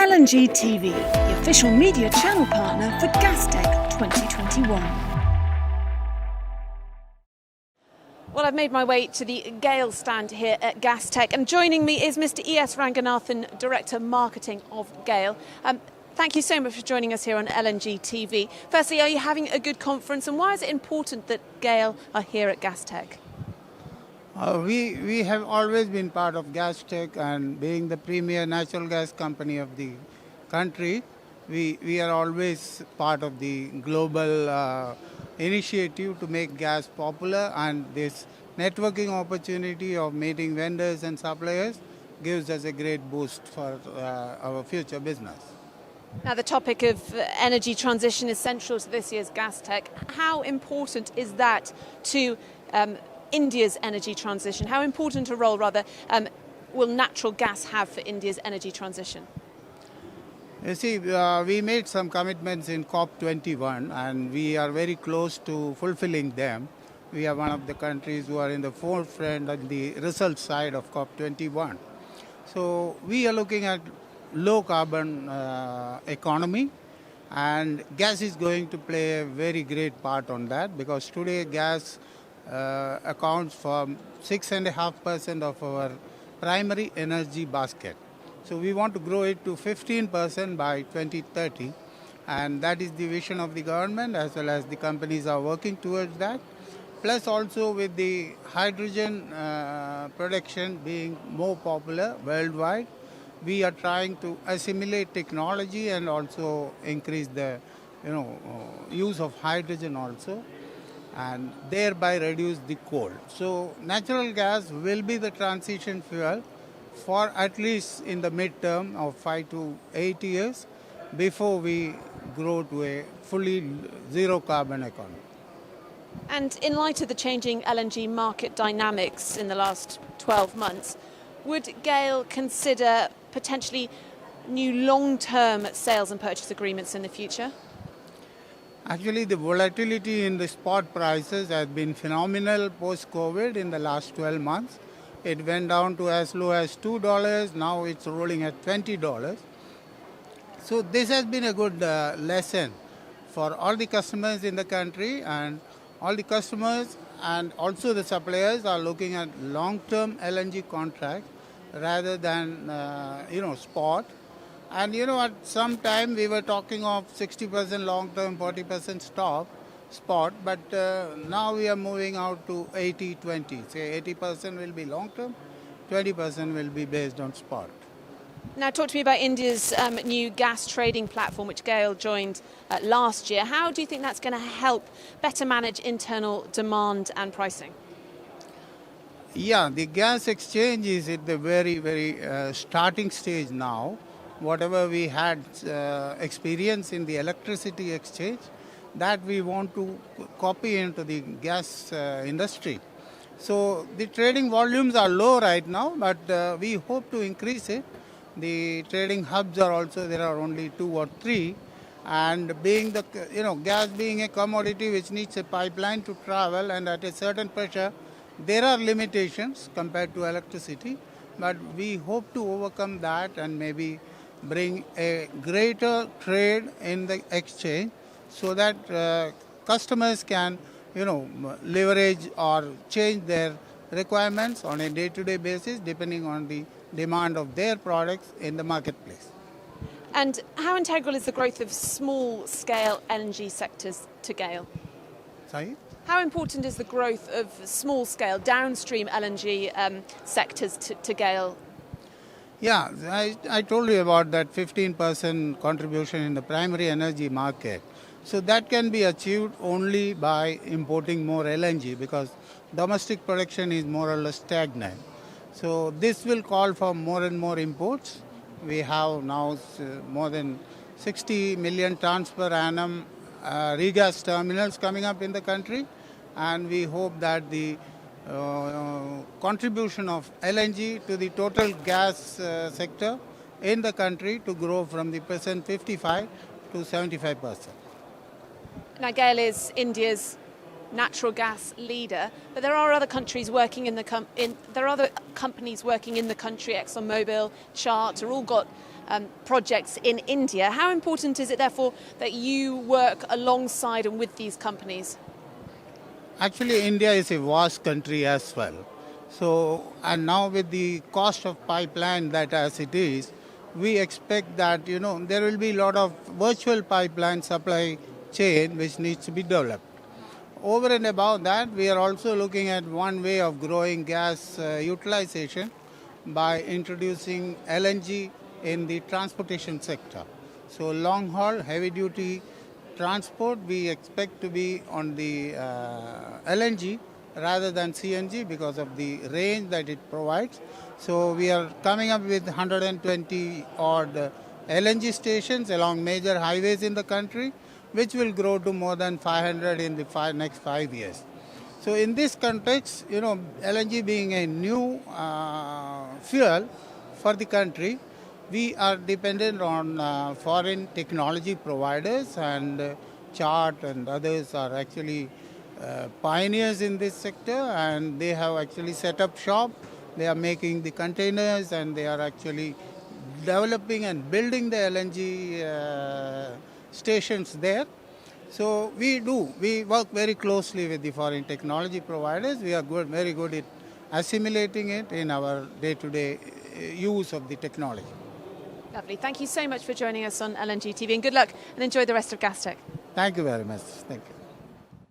LNG TV, the official media channel partner for Gastech 2021. Well, I've made my way to the GAIL stand here at Gastech, and joining me is Mr. E.S. Ranganathan, Director Marketing of GAIL. Thank you so much for joining us here on LNG TV. Firstly, are you having a good conference, and why is it important that GAIL are here at Gastech? We have always been part of Gastech, and being the premier natural gas company of the country, we are always part of the global initiative to make gas popular, and this networking opportunity of meeting vendors and suppliers gives us a great boost for our future business. Now, the topic of energy transition is central to this year's Gastech. How important is that to India's energy transition? How important a role, rather, will natural gas have for India's energy transition? You see, we made some commitments in COP21, and we are very close to fulfilling them. We are one of the countries who are in the forefront on the result side of COP21. So we are looking at low carbon economy, and gas is going to play a very great part on that, because today gas accounts for 6.5% of our primary energy basket. So we want to grow it to 15% by 2030, and that is the vision of the government, as well as the companies are working towards that. Plus also with the hydrogen production being more popular worldwide, we are trying to assimilate technology and also increase the use of hydrogen also, and thereby reduce the coal. So natural gas will be the transition fuel for at least in the midterm of 5 to 8 years before we grow to a fully zero carbon economy. And in light of the changing LNG market dynamics in the last 12 months, would GAIL consider potentially new long-term sales and purchase agreements in the future? Actually, the volatility in the spot prices has been phenomenal post-COVID in the last 12 months. It went down to as low as $2. Now it's rolling at $20. So this has been a good lesson for all the customers in the country, and all the customers and also the suppliers are looking at long-term LNG contracts rather than spot. And at some time we were talking of 60% long-term, 40% spot, but now we are moving out to 80-20. Say 80% will be long-term, 20% will be based on spot. Now, talk to me about India's new gas trading platform, which GAIL joined last year. How do you think that's going to help better manage internal demand and pricing? Yeah, the gas exchange is at the very, very starting stage now. Whatever we had experience in the electricity exchange, that we want to copy into the gas industry. So the trading volumes are low right now, but we hope to increase it. The trading hubs are also, there are only 2 or 3, and being the gas being a commodity which needs a pipeline to travel, and at a certain pressure, there are limitations compared to electricity, but we hope to overcome that and maybe bring a greater trade in the exchange so that customers can leverage or change their requirements on a day-to-day basis depending on the demand of their products in the marketplace. And how integral is the growth of small-scale LNG sectors to GAIL? Sorry? How important is the growth of small-scale downstream LNG sectors to GAIL? Yeah, I told you about that 15% contribution in the primary energy market. So that can be achieved only by importing more LNG, because domestic production is more or less stagnant. So this will call for more and more imports. We have now more than 60 million tons per annum regas terminals coming up in the country, and we hope that the contribution of LNG to the total gas sector in the country to grow from the present 55 to 75%. Now, GAIL is India's natural gas leader, but there are other countries working in the companies working in the country. ExxonMobil, Chart, are all got projects in India. How important is it, therefore, that you work alongside and with these companies? Actually, India is a vast country as well. So, and now with the cost of pipeline that as it is, we expect that, there will be a lot of virtual pipeline supply chain which needs to be developed. Over and above that, we are also looking at one way of growing gas utilization by introducing LNG in the transportation sector. So long haul, heavy duty transport, we expect to be on the LNG rather than CNG because of the range that it provides. So we are coming up with 120 odd LNG stations along major highways in the country, which will grow to more than 500 in the next 5 years. So in this context, LNG being a new fuel for the country, we are dependent on foreign technology providers, and Chart and others are actually pioneers in this sector, and they have actually set up shop. They are making the containers, and they are actually developing and building the LNG stations there. So we work very closely with the foreign technology providers. We are very good at assimilating it in our day-to-day use of the technology. Lovely. Thank you so much for joining us on LNG TV, and good luck and enjoy the rest of Gastech. Thank you very much. Thank you.